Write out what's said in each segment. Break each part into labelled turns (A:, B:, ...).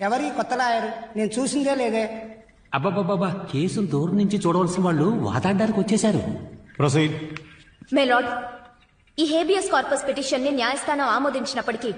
A: ఎవరి కొత్త లాయర్? నేను చూసిందే లేదే.
B: అబ్బాబాబా, కేసును దూరం నుంచి చూడవలసిన వాళ్ళు వాదాడడానికి వచ్చేశారు.
C: ప్రొసీడ్.
D: మే లార్డ్, ఈ హేబియస్ కార్పస్ పిటిషన్ ని న్యాయస్థానం ఆమోదించినప్పటికీ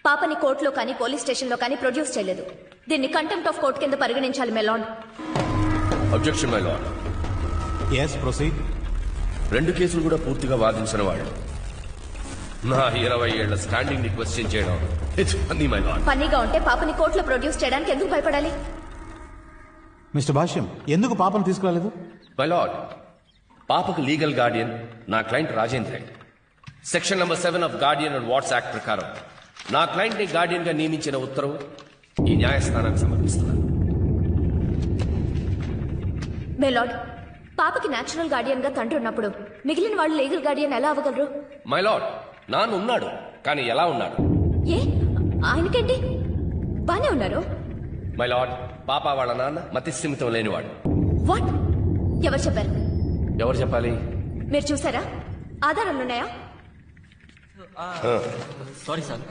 D: పాపని కోర్టులో కానీ పోలీస్ స్టేషన్ లో కానీ ప్రొడ్యూస్ చేయలేదు. దీన్ని కంటెంప్ట్ ఆఫ్ కోర్ట్ కింద పరిగణించాలి my lord.
E: Objection my lord.
C: Yes proceed.
E: 2 కేసులు కూడా పూర్తిగా వాదించిన వాళ్ళు నా 20 ఏళ్ల స్టాండింగ్ ని క్వశ్చన్ చేయడం ఇట్స్ ఫన్నీ మై లార్డ్.
D: ఫన్నీగా ఉంటే పాపని కోర్టులో ప్రొడ్యూస్ చేయడానికి ఎందుకు భయపడాలి?
C: మిస్టర్ భాష్యం, ఎందుకు పాపను తీసుకురాలేదు?
E: మై లార్డ్, పాపకు లీగల్ గార్డియన్ నా client Rajendra. Section number 7 of Guardian and what's act ప్రకారం నా క్లయింట్ ని గార్డియన్ గా నియమించిన ఉత్తర్వు ఈ న్యాయస్థానానికి సమర్పిస్తున్నాను.
D: మే లార్డ్, పాపకి నేచురల్ గార్డియన్ గా తండ్రి ఉన్నప్పుడు మిగిలిన వాళ్ళు లీగల్ గార్డియన్ ఎలా అవ్వగలరు?
E: మై లార్డ్, నాన్న ఉన్నాడు, కానీ ఎలా ఉన్నాడు?
D: ఏ ఆయనకేంటి? బానే ఉన్నారు.
E: మై లార్డ్, పాప వాళ్ళ నాన్న మతిస్థిమితం లేనివాడు.
D: వాట్? ఎవరు చెప్పారు?
E: ఎవరు చెప్పాలి?
D: మీరు చూసారా? ఆధారాలున్నాయా?
B: Sorry sir.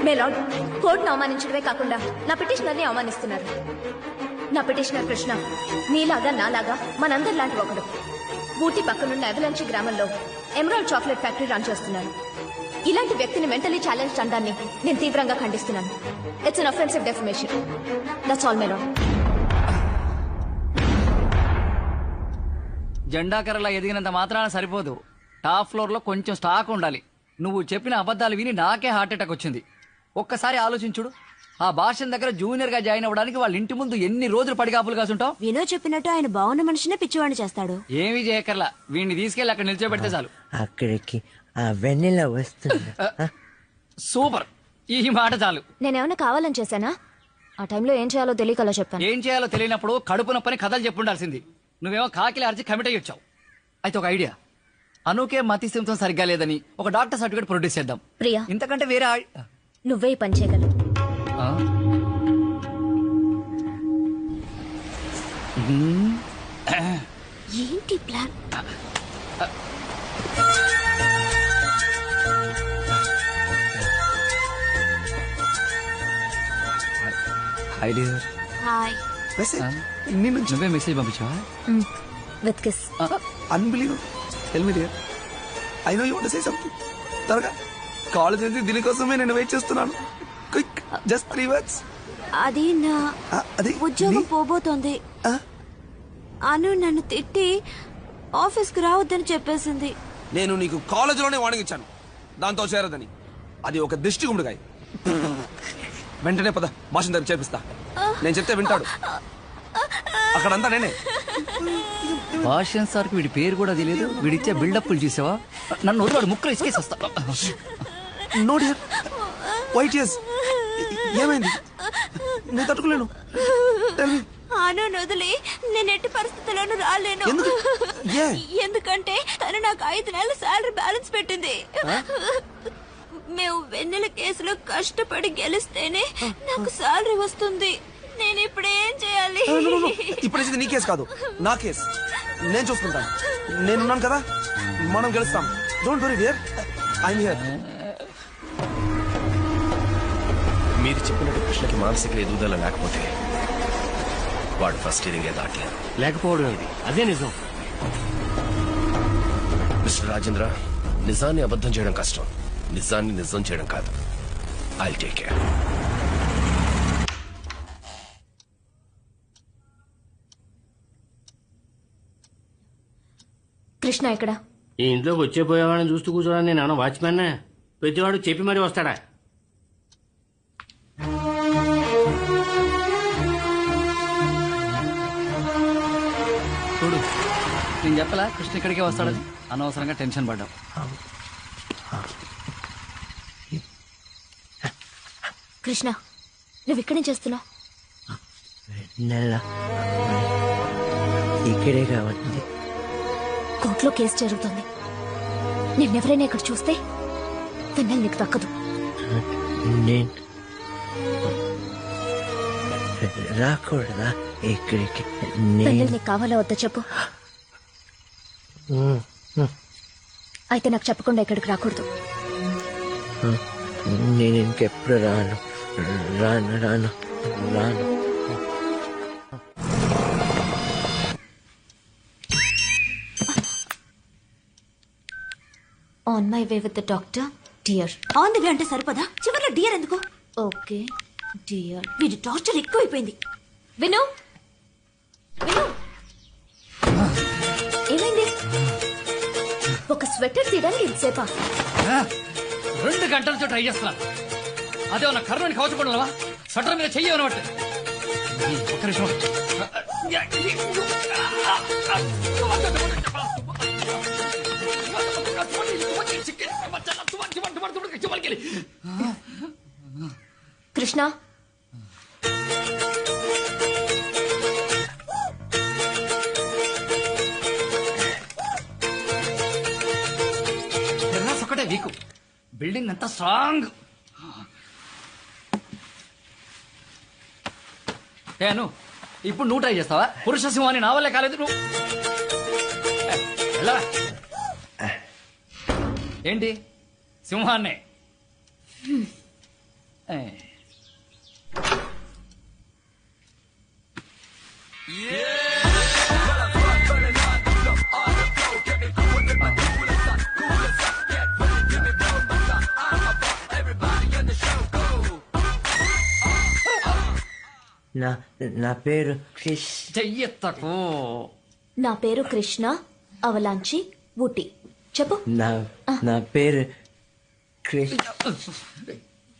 D: మే లార్డ్, కోర్టును అవమానించడమే కాకుండా నా పిటిషనర్ని అవమానిస్తున్నారు. నా పిటిషనర్ కృష్ణ నీలాగా నాలాగా మనందరిలాంటి ఒకడు. ఊటీ పక్కనున్న ఎవలంచి గ్రామంలో ఎమరాల్డ్ చాక్లెట్ ఫ్యాక్టరీ రన్ చేస్తున్నారు. ఇలాంటి వ్యక్తిని మెంటలీ ఛాలెంజ్ అనడాన్ని నేను తీవ్రంగా ఖండిస్తున్నాను. It's an offensive defamation. That's all my lord.
F: జెండాకరలా ఎదిగినంత మాత్రాన సరిపోదు. టాప్ ఫ్లోర్ లో కొంచెం స్టాక్ ఉండాలి. నువ్వు చెప్పిన అబద్ధాలు విని నాకే హార్ట్ అటాక్ వచ్చింది. ఒక్కసారి ఆలోచించుడు, ఆ భాష దగ్గర జూనియర్ గా జాయిన్ అవ్వడానికి వాళ్ళ ఇంటి ముందు ఎన్ని రోజులు పడిగాపులు కాసుంటావు.
G: వినో చెప్పినట్టు ఆయన బాగున్న మనిషినే పిచ్చివాడిని చేస్తాడు.
F: ఏమీ చేయకర్లా, వీడిని తీసుకెళ్లి అక్కడ నిల్చోబెడితే చాలు.
H: అక్కడికి ఆ వెన్నెల వస్తుంది.
F: సూపర్, ఈ మాట చాలు.
D: నేనేమైనా కావాలని చేశానా? ఆ టైంలో ఏం చేయాలో తెలియకలా చెప్పాను.
F: ఏం చేయాలో తెలియనప్పుడు కడుపు నొప్పని కథలు చెప్పుండాల్సింది. నువ్వేమో కాకిలి అరిచి కమిట్ అయ్యి వచ్చావు. అయితే ఒక ఐడియా, అనుకే మతి సింహం సరిగ్గా లేదని ఒక డాక్టర్ సర్టిఫికేట్ ప్రొడ్యూస్ చేద్దాం.
D: ప్రియా,
F: ఇంతకంటే వేరే
D: నువ్వే ఈ పని చేయగలవు.
G: ఏంటి ప్లాన్? హాయ్.
F: నువ్వే మెసేజ్ పంపించావా?
D: With kiss.
I: Unbelievable. Tell me dear, I know you want to say something. త్వరగా, కాలేజ్ నుంచి దీనికోసమే నేను వెయిట్ చేస్తున్నాను. Quick, just 3 words.
G: అది నా ఉద్యోగం పోబోతోంది. అను నన్ను తిట్టి ఆఫీస్ కి రావద్దని చెప్పేసింది.
I: నేను నీకు కాలేజీలోనే వార్నింగ్ ఇచ్చాను, దాంతో చేరదని. అది ఒక దిష్టి గుమ్మడికాయ. వెంటనే పద, భాషను దగ్గర చేపిస్తా. నేను చెప్తే వింటాడు. అక్కడంతా నేనే.
F: భాష్యం సార్కి వీడి పేరు కూడా తెలియదు. వీడిచ్చే బిల్డప్లు చూసావా? నన్ను వదిలాడు, ముక్కలు ఇసుకేసి వస్తా.
I: No dear, white years. ఏమైంది? నేను తట్టుకోలేను.
G: అను వదిలి నేను ఎట్టి పరిస్థితుల్లోనూ రాలేను. ఎందుకంటే తను నాకు 5 నెలల శాలరీ బ్యాలెన్స్ పెట్టింది. మేము వెన్నెల కేసులో కష్టపడి గెలిస్తేనే నాకు శాలరీ వస్తుంది. నేను ఇప్పుడు ఏం చేయాలి?
I: ఇప్పుడు నీ కేసు కాదు, నా కేసు. నేను చూసుకుంటాను. నేనున్నాను కదా, మనం గెలుస్తాం. Don't worry dear, I'm here.
E: మీరు చెప్పినట్టు కృష్ణకి మానసిక ఎదుగుదల లేకపోతే వాడు ఫస్ట్ ఇయరింగే దాటలేదు.
B: లేకపోవడం ఇది అదే నిజం.
E: మిస్టర్ రాజేంద్ర, నిజాన్ని అబద్ధం చేయడం కష్టం, నిజాన్ని నిజం చేయడం కాదు. I will take care.
D: Krishna ఎక్కడ?
B: ఈ ఇంట్లోకి వచ్చే పోయేవాడిని చూస్తూ కూర్చోడానికి నేను వాచ్మెన్. ప్రతివాడు చెప్పి మరీ వస్తాడా?
F: చూడు, నేను చెప్పలా కృష్ణ ఇక్కడికే వస్తాడని. అనవసరంగా టెన్షన్ పడ్డావు.
D: కృష్ణ, నువ్వు ఇక్కడేం చేస్తున్నావు?
H: వెన్నెల ఇక్కడే కావాలి.
D: కోర్టులో కేసు జరుగుతుంది. నిన్నెవరైనా ఇక్కడ చూస్తే వెన్నెల నీకు దక్కదు.
H: నేను రాకూడదా ఇక్కడికి?
D: వెన్నెల నీకు కావాలా వద్దా చెప్పు. అయితే నాకు చెప్పకుండా ఇక్కడికి రాకూడదు.
H: నేను ఇంకెప్పుడు రాను రాను రాను రాను.
D: On my way with the doctor dear.
G: On the way అంటే సరిపదా, చివరిలో డియర్ ఎందుకు?
D: Okay dear.
G: వీడి టార్చర్ ఎక్కువైపోయింది.
D: విను విను, ఏమైంది? ఒక స్వెటర్ తీయడానికి ఇంతసేపా?
F: 2 గంటల నుంచి ట్రై చేస్తున్నాను. అదే ఉన్న కర్రని కవచపడలేవా? స్వెటర్ మీద చెయ్యి అనమాట. ఒక్క నిమిషం.
D: కృష్ణ,
F: ఒకటే వీకు, బిల్డింగ్ అంతా స్ట్రాంగ్. ఏను ఇప్పుడు నువ్వు ట్రై చేస్తావా? పురుష సింహాన్ని నా వల్లే కాలేదు. నువ్వు వెళ్ళరా. ఏంటి సింహాన్నే?
H: నా పేరు క్రిష్.
F: చెయ్యెత్తకు.
D: నా పేరు కృష్ణ, అవలాంచి, ఊటీ. చెప్పు.
H: నా పేరు క్రిష్.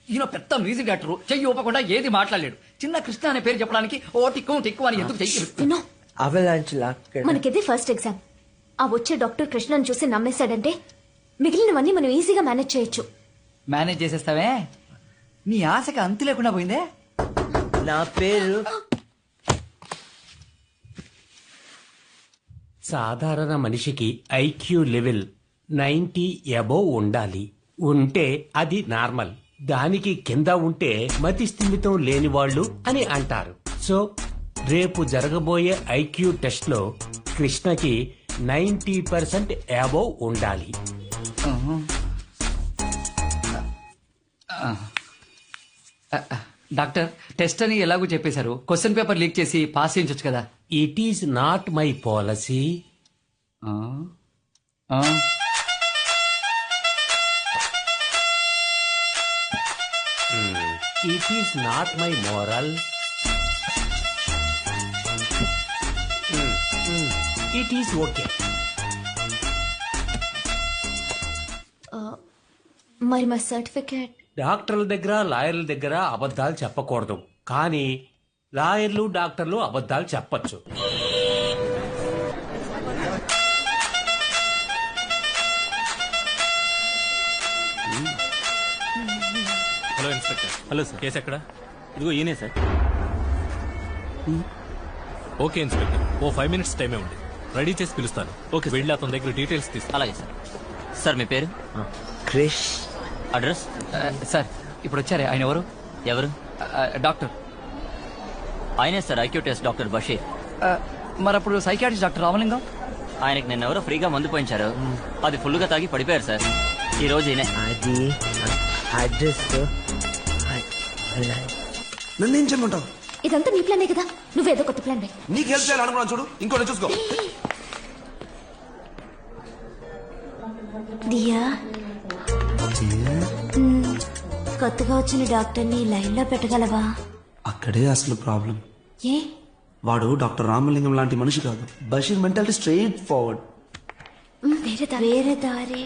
F: ఈయన పెద్ద మ్యూజిక్ డైరెక్టర్, చెయ్యి ఊపకుండా ఏది మాట్లాడలేడు. చిన్న కృష్ణ అనే పేరు చెప్పడానికి ఓ టిక్కు టిక్కు అని ఎందుకు చెయ్యి?
D: విను,
H: అవలాంచి
D: మనకిదే ఫస్ట్ ఎగ్జామ్. ఆ వచ్చే డాక్టర్ కృష్ణని చూసి నమ్మేశాడంటే మిగిలినవన్నీ మనం ఈజీగా మేనేజ్ చేయొచ్చు.
F: మేనేజ్ చేసేస్తావే? నీ ఆశకి అంతు లేకుండా పోయిందే.
H: నా పేరు
J: సాధారణ మనిషికి ఐక్యూ లెవెల్ 90 అబోవ్ ఉండాలి. ఉంటే అది నార్మల్. దానికి కింద ఉంటే మతి స్థిమితం లేని వాళ్ళు అని అంటారు. సో రేపు జరగబోయే ఐక్యూ టెస్ట్ లో కృష్ణకి 90% అబోవ్ ఉండాలి.
F: డాక్టర్, టెస్ట్ అని ఎలాగో చెప్పేశారు. క్వశ్చన్ పేపర్ లీక్ చేసి పాస్ చేయించొచ్చు కదా.
J: It is not my policy. It is not my moral. It is okay.
D: మరి మా సర్టిఫికేట్?
J: డాక్టర్ల దగ్గర లాయర్ల దగ్గర అబద్ధాలు చెప్పకూడదు, కానీ లాయర్లు డాక్టర్లు అబద్ధాలు చెప్పచ్చు.
C: Hello inspector. Hello sir. Case ఎక్కడ? ఇదిగో ఈయనే సార్. ఓకే ఇన్స్పెక్టర్, ఓ 5 minutes టైమే ఉంది. రెడీ చేసి పిలుస్తాను. ఓకే, వెళ్ళి అతని దగ్గర డీటెయిల్స్ తీస్తాను.
K: అలాగే సార్. సార్ మీ పేరు?
H: క్రిష్.
K: అడ్రస్?
F: సార్ ఇప్పుడు వచ్చారే, ఆయన ఎవరు?
K: ఎవరు?
F: డాక్టర్.
K: ఆయనే sir IQ test doctor Basheer.
F: మరి అప్పుడు సైకాట్రిస్ట్ డాక్టర్ రామలింగం?
K: ఆయనకి నిన్న ఎవరో ఫ్రీగా మందు పోయించారు. అది ఫుల్గా తాగి పడిపోయారు సార్. ఈ రోజు ఈయనే.
H: అది అడ్రస్
I: నన్ను ఏం చేయమంటావు?
D: ఇదంతా నీ ప్లానే కదా, నువ్వేదో కొత్త ప్లాన్ వే.
I: నీకు హెల్ప్ చేయాలనుకున్నాను, చూడు ఇంకోటి చూసుకో.
G: దియా, కొత్తగా వచ్చిన డాక్టర్ని లైన్ లో పెట్టగలవా?
I: అక్కడే అసలు ప్రాబ్లం.
G: ఏ?
I: వాడు డాక్టర్ రామలింగం లాంటి మనిషి కాదు. Basheer mentality straight forward.
G: వేరే దారి.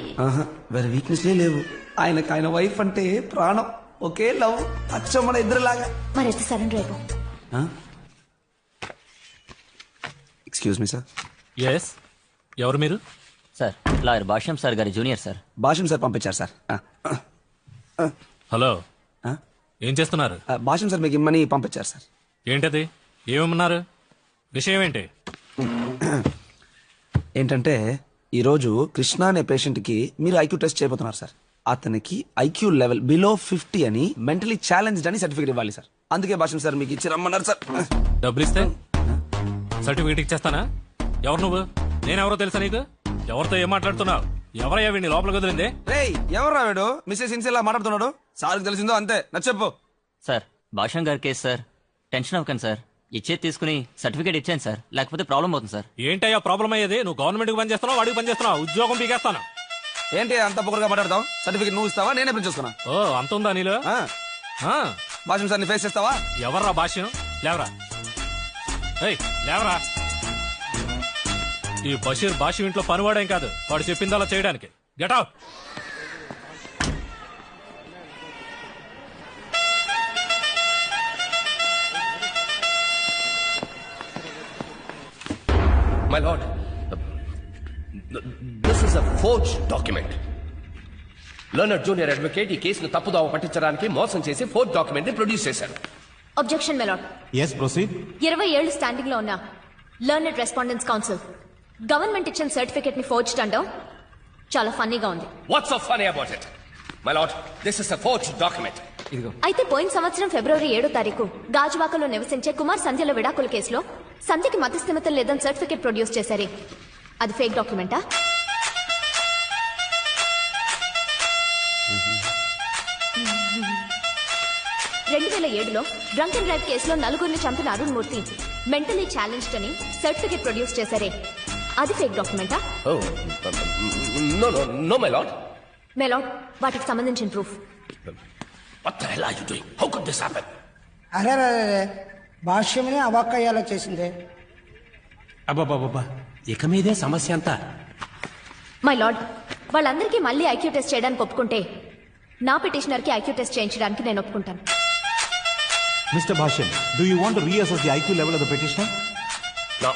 I: వేరే వీక్నెస్లే లేవు. ఆయనకు ఆయన వైఫ్ అంటే ప్రాణం. ఒకే లవ్, అచ్చం మన ఇద్దరులాగా.
D: మరైతే సరెండర్ అయిపో.
I: Excuse me sir.
C: ఎస్, ఎవరు మీరు?
K: సార్ లాయర్ భాష్యం సార్ గారి జూనియర్ సార్.
I: భాష్యం సార్ పంపించారు సార్.
C: హలో, ఏం చేస్తున్నారు?
I: భాష్యం సార్ మీకు ఇమ్మని పంపించారు సార్.
C: ఏంటది? ఏమన్నారు? విషయం ఏంటి?
I: ఏంటంటే ఈరోజు కృష్ణ అనే పేషెంట్ కి మీరు ఐక్యూ టెస్ట్ చేయబోతున్నారు సార్. అతనికి ఐక్యూ లెవెల్ బిలో 50 అని మెంటలీ ఛాలెంజ్డ్ అని సర్టిఫికేట్ ఇవ్వాలి సార్. అందుకే భాష్యం సార్ మీకు ఇచ్చి రమ్మన్నారు సార్.
C: డబ్బులు ఇస్తే సర్టిఫికేట్ ఇచ్చేస్తానా? ఎవరు నువ్వు? నేనెవరో తెలుసా నీకు? ఎవరితో ఏం మాట్లాడుతున్నావు? ఎవరయ్యా వీడిని లోపల కుదిరింది?
I: రేయ్ ఎవరు వీడు మిస్సెస్ ఇన్సిలా మాట్లాడుతున్నాడు? సార్కి తెలిసిందో అంతే, నచ్చప్పు.
K: సార్ భాషం గారి కేసు సార్, టెన్షన్ అవ్వకండి సార్. ఇచ్చేది తీసుకుని సర్టిఫికేట్ ఇచ్చాను సార్, లేకపోతే ప్రాబ్లం అవుతుంది సార్.
C: ఏంటయ్యా ప్రాబ్లం అయ్యేది? నువ్వు గవర్నమెంట్ కి పని చేస్తున్నావు, వాడికి పని చేస్తున్నావు, ఉద్యోగం పీకేస్తాను.
I: ఏంటి అంత పొగరుగా మాట్లాడతావు? సర్టిఫికేట్ నువ్వు ఇస్తావా, నేనే ప్రింట్ చేసుకున్నా?
C: ఓ అంత ఉందా నీలో?
I: భాషం సార్ ని ఫేస్ చేస్తావా?
C: ఎవర్రా భాష్యం? లేవరా, ఏయ్ లేవరా. ఈ బషీర్ భాష్యం ఇంట్లో పనివాడేం కాదు, వాడు చెప్పిందలా చేయడానికి. Get out.
E: My lord, this is a forged document. Learned junior advocate ఈ కేసును తప్పుదోవ పట్టించడానికి మోసం చేసి ఫోర్జ్ డాక్యుమెంట్ ని ప్రొడ్యూస్ చేశారు.
D: Objection milord.
L: Yes proceed.
D: 20 ఏళ్లు స్టాండింగ్ లో ఉన్న లర్నర్ రెస్పాండెంట్స్ కౌన్సిల్ గవర్నమెంట్ ఇచ్చిన సర్టిఫికేట్ ని ఫోర్జ్డ్ అంటాం చాలా ఫన్నీగా ఉంది.
E: What's so funny about it? My lord, this is a forged document.
D: అయితే పోయిన సంవత్సరం ఫిబ్రవరి 7వ తారీఖు గాజువాకలో నివసించే కుమార్ సంధ్యల విడాకుల కేసులో సంధ్యకి మధ్యస్థిమితం లేదని సర్టిఫికేట్ ప్రొడ్యూస్ చేశారే, అది ఫేక్ డాక్యుమెంటా? లో డ్రంక్ అండ్ డ్రైవ్ కేసులో నలుగురిని చంపిన అరుణ్ మూర్తి మెంటలీ ఛాలెంజ్డ్ అని సర్టిఫికేట్ ప్రొడ్యూస్ చేశారే, అది ఫేక్ డాక్యుమెంటా?
E: No no no my lord.
D: My lord, వాటికి సంబంధించిన proof.
E: What the hell are you doing? How could this happen?
A: అరే భాష్యమని అవాక్కయ్యేలా చేసిందే.
J: అబ్బాబాబా, ఇక మీదే సమస్య అంతా.
D: మై లార్డ్, వాళ్ళందరికీ మళ్ళీ ఐక్యూ టెస్ట్ చేయడానికి ఒప్పుకుంటే నా పిటిషనర్ కి ఐక్యూ టెస్ట్ చేయించడానికి నేను ఒప్పుకుంటాను.
L: Mister Bhashyam, do you want to reassess the IQ level of the petitioner?
E: No,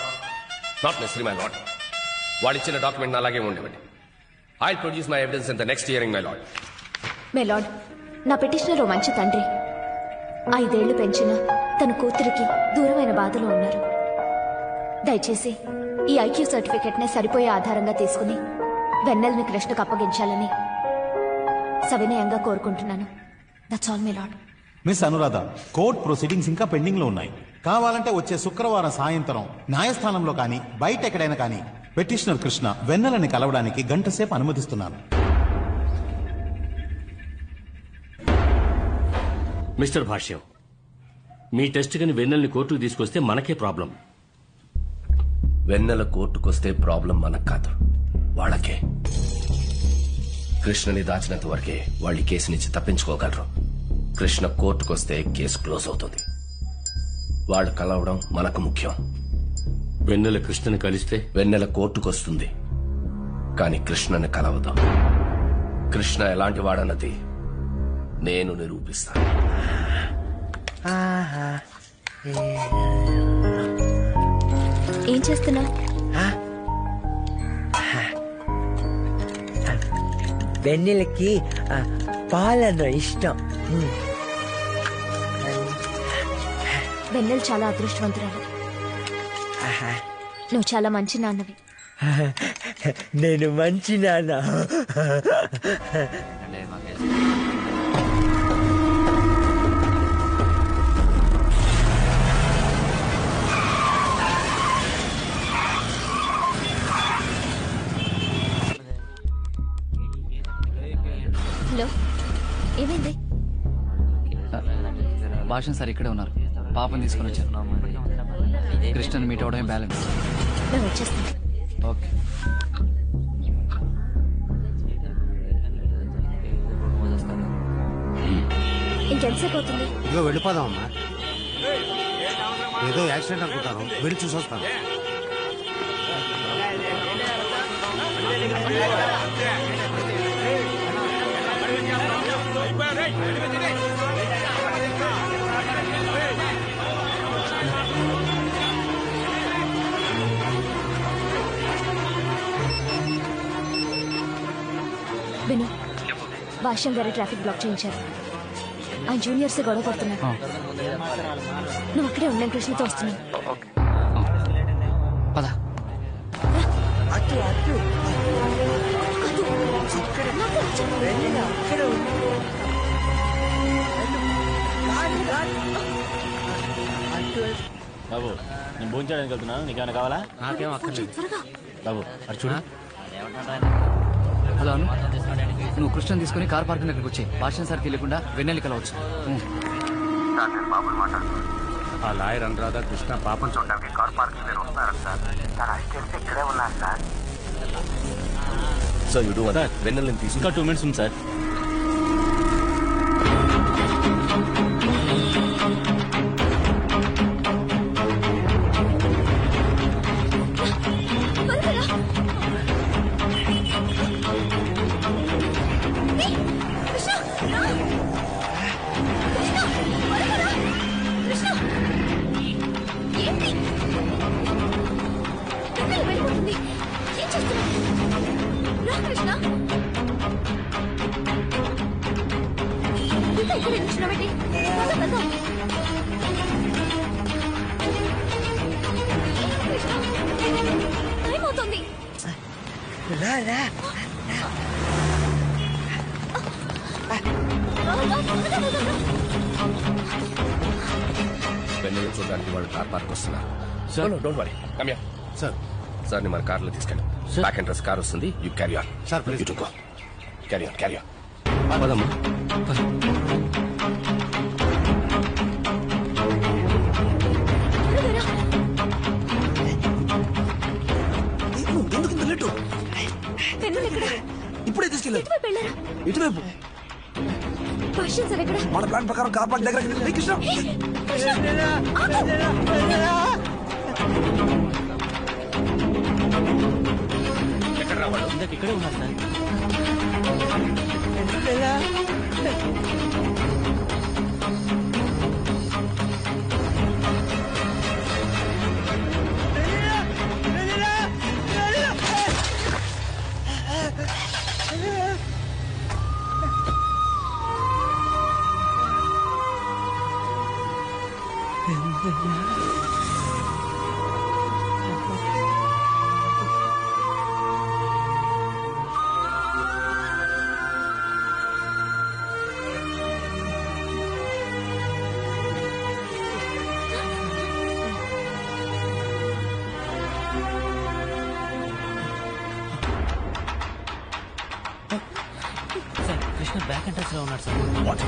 E: not necessarily, my lord. వాళ్ళు ఇచ్చిన డాక్యుమెంట్ అలాగే ఉండేవండి. I'll produce my evidence in the next hearing, my lord.
D: My lord, నా petitioner ఓ మంచి తండ్రి. 5 ఏళ్లు పెంచిన తన కూతురికి దూరమైన బాధలో ఉన్నారు. దయచేసి ఈ ఐక్యూ సర్టిఫికెట్ నే సరిపోయే ఆధారంగా తీసుకుని వెన్నెల్ని కృష్ణకు అప్పగించాలని సవినయంగా కోరుకుంటున్నాను. That's all my lord.
L: Miss Anuradha, court proceedings ఇంకా పెండింగ్ లో ఉన్నాయి. కావాలంటే వచ్చే శుక్రవారం సాయంత్రం న్యాయస్థానంలో కానీ బయట ఎక్కడైనా కానీ పిటిషనర్ కృష్ణ వెన్నెలని కలవడానికి గంట సేపు అనుమతిస్తున్నాను.
B: మిస్టర్ భాష్యం, మీ టెస్ట్ కని వెన్నెల్ని కోర్టుకు తీసుకొస్తే మనకే ప్రాబ్లం.
E: వెన్నెల కోర్టుకొస్తే ప్రాబ్లం మనకు కాదు, వాళ్ళకే. కృష్ణని దాచినంత వరకే వాళ్ళు ఈ కేసు నుంచి తప్పించుకోగలరు. కృష్ణ కోర్టుకొస్తే కేసు క్లోజ్ అవుతుంది. వాళ్ళు కలవడం మనకు ముఖ్యం.
B: వెన్నెల కృష్ణని కలిస్తే
E: వెన్నెల కోర్టుకొస్తుంది, కానీ కృష్ణని కలవదు. కృష్ణ ఎలాంటి వాడన్నది నేను నిరూపిస్తాను.
D: ఏం చేస్తున్నావు?
H: వెన్నెలకి పాలన ఇష్టం.
D: వెన్నెల చాలా అదృష్టవంతురాలు. నువ్వు చాలా మంచి నాన్నవి.
H: నేను మంచి నాన్న.
D: హలో, ఏమైంది?
F: భాషం సార్ ఇక్కడే ఉన్నారు, పాపని తీసుకుని వచ్చారు. కృష్ణని మీట్ అవడమే బ్యాలెన్స్.
D: నేను వచ్చేస్తాను.
F: ఓకే.
D: ఇంకెంతసేపు అవుతుంది?
A: ఇదిగో వెళ్ళిపోదామమ్మా. ఏదో యాక్సిడెంట్ అనుకుంటాను, వెళ్ళి చూసొస్తాను.
D: విను, భాష్యం గారి ట్రాఫిక్ బ్లాక్ చేయించారు. ఆయన జూనియర్స్ గొడవ పడుతున్నారు. నువ్వు అక్కడే ఉన్నాను, కృష్ణతో వస్తున్నాను.
F: పద.
H: అటు అటు అక్కడ
K: బాబు, నేను భోజనం చేయడానికి వెళ్తున్నాను, నీకేమైనా కావాలా?
B: నాకేం అక్కర్లేదు
D: త్వరగా
B: బాబు. అది చూడు.
F: హలో అను నువ్వు కృష్ణని తీసుకుని కార్ పార్కింగ్ దగ్గరికి వచ్చాయి భాషణ సార్ తెలియకుండా వెన్నెల్లి కలవచ్చు.
M: ఆ లాయర్ అనురాధ కృష్ణ పాపం చూడడానికి కార్ పార్కింగ్ దగ్గర వస్తున్నారు సార్. తన అసిస్టెంట్స్ ఇక్కడే ఉన్నారు సార్.
E: సో యూ డూ వెన్నెలని తీసుకు.
K: ఇంకా 2 minutes ఉంది సార్.
D: ఏమవుతుంది?
E: వెన్నెల చూడడానికి వాళ్ళు కార్ పార్క్ వస్తున్నారు. Don't worry, come here. Sir ని మన కార్లో తీసుకెళ్ళి బ్యాక్ ఎంట్రన్స్ కార్ వస్తుంది. You carry on.
A: Sir please
E: go. Carry on, carry on. పదమ్మా.
I: ఎందుకు ఇంత లేటు? ఇప్పుడే తీసుకెళ్ళారు. ఇటువైపు.
D: భాష్యం సార్ ఎక్కడ?
I: మన ప్లాన్ ప్రకారం కార్ పార్క్ దగ్గర కృష్ణ
E: ఎక్కడ రావాడు?
K: ఇందాక ఇక్కడే ఉన్నారు sir. Sir Krishna back entrance లో ఉన్నాడు సార్.
E: వాట్?